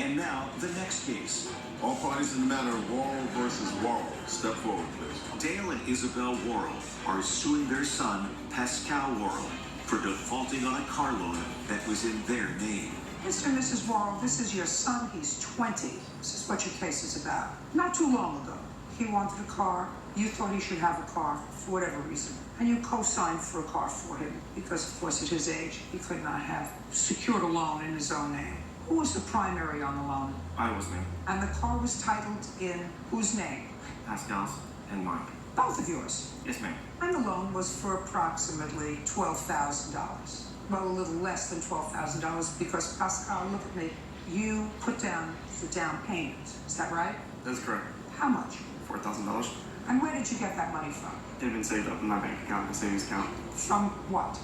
And now, the next case. All parties in the matter of Worrell versus Worrell. Step forward, please. Dale and Isabel Worrell are suing their son, Pascal Worrell, for defaulting on a car loan that was in their name. Mr. and Mrs. Worrell, this is your son. He's 20. This is what your case is about. Not too long ago, he wanted a car. You thought he should have a car for whatever reason. And you co-signed for a car for him because, of course, at his age, he could not have secured a loan in his own name. Who was the primary on the loan? I was, ma'am. And the car was titled in whose name? Pascal's and mine. Both of yours. Yes, ma'am. And the loan was for approximately $12,000. Well, a little less than $12,000 because, Pascal, look at me, you put down the down payment. Is that right? That's correct. How much? $4,000. And where did you get that money from? It had been saved up in my bank account, my savings account. From what?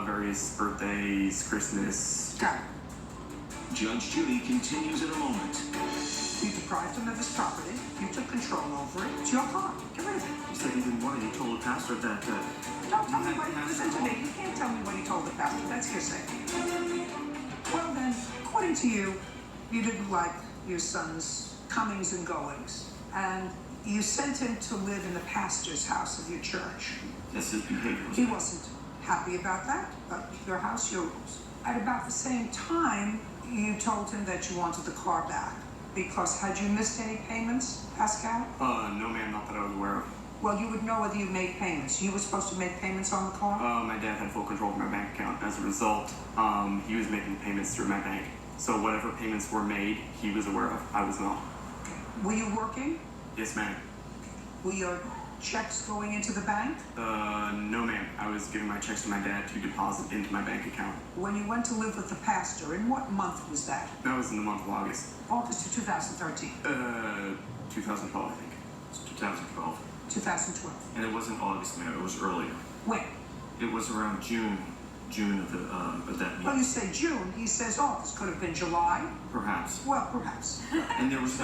Various birthdays, Christmas. Got it. Judge Judy continues in a moment. You deprived him of his property. You took control over it. It's your car. Get rid of it. He said he didn't want it. He told the pastor that, Don't tell me what he... Listen to me. You can't tell me what he told the pastor. That's hearsay. Well, then, according to you, you didn't like your son's comings and goings. And you sent him to live in the pastor's house of your church. That's his behavior. He wasn't happy about that, but your house, your rules. At about the same time, you told him that you wanted the car back. Because had you missed any payments, Pascal? No, ma'am, not that I was aware of. Well, you would know whether you made payments. You were supposed to make payments on the car? My dad had full control of my bank account. As a result, he was making payments through my bank. So whatever payments were made, he was aware of. I was not. Were you working? Yes, ma'am. Were your checks going into the bank? No, ma'am. I was giving my checks to my dad to deposit into my bank account. When you went to live with the pastor, in what month was that? That was in the month of August. August of 2013. 2012, I think. It's 2012. 2012. And it wasn't August, ma'am. It was earlier. When? It was around June of that year. Well, you say June. He says August. Could have been July. Perhaps. Well, perhaps. And there was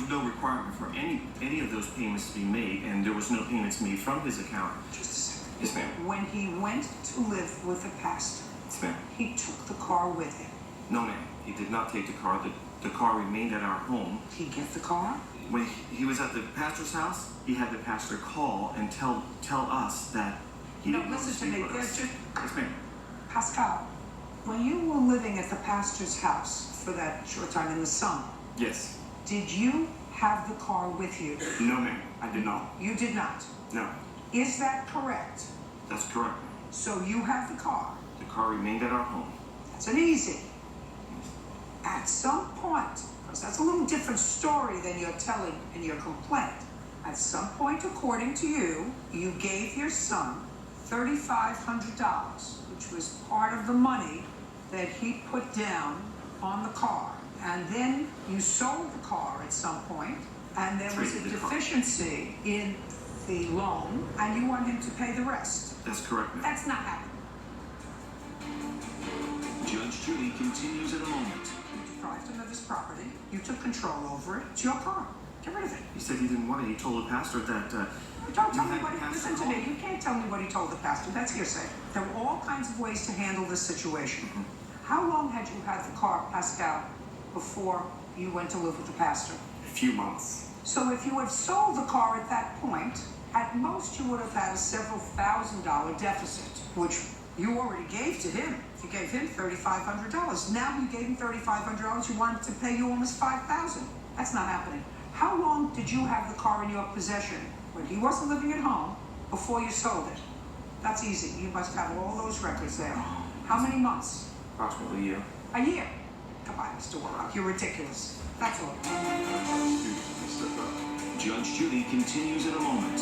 no requirement for any of those payments to be made, and there was no payments made from his account. Just a second. Yes, ma'am. When he went to live with the pastor, Yes, ma'am. he took the car with him. No, ma'am. He did not take the car. The car remained at our home. Did he get the car? When he was at the pastor's house, he had the pastor call and tell us that he No, didn't want listen to speak me. with us. There's just... Yes, ma'am. Pascal, when you were living at the pastor's house for that short time in the summer, Yes. did you have the car with you? No, ma'am. I did not. You did not. No. Is that correct? That's correct. So you have the car. The car remained at our home. That's an easy. At some point, because that's a little different story than you're telling in your complaint. At some point, according to you, you gave your son $3,500, which was part of the money that he put down on the car. And then you sold the car at some point, and there was a Traded the car. deficiency in the loan, and you want him to pay the rest. That's correct, ma'am. That's not happening. Judge Judy continues in a moment. You deprived him of his property. You took control over it. It's your car. Get rid of it. He said he didn't want it. He told the pastor that. Don't tell you me had what he... pastor Listen to call. me. You can't tell me what he told the pastor. That's hearsay. There were all kinds of ways to handle this situation. How long had you had the car, Pascal, before you went to live with the pastor? A few months. So if you had sold the car at that point, at most you would have had a several $1,000 deficit, which you already gave to him. You gave him $3,500. Now you gave him $3,500. You wanted to pay you almost $5,000. That's not happening. How long did you have the car in your possession when he wasn't living at home before you sold it? That's easy. You must have all those records there. How many months? Approximately a year. A year. Come on, Mr. Warrock. You're ridiculous. That's all. Step up. Judge Judy continues in a moment.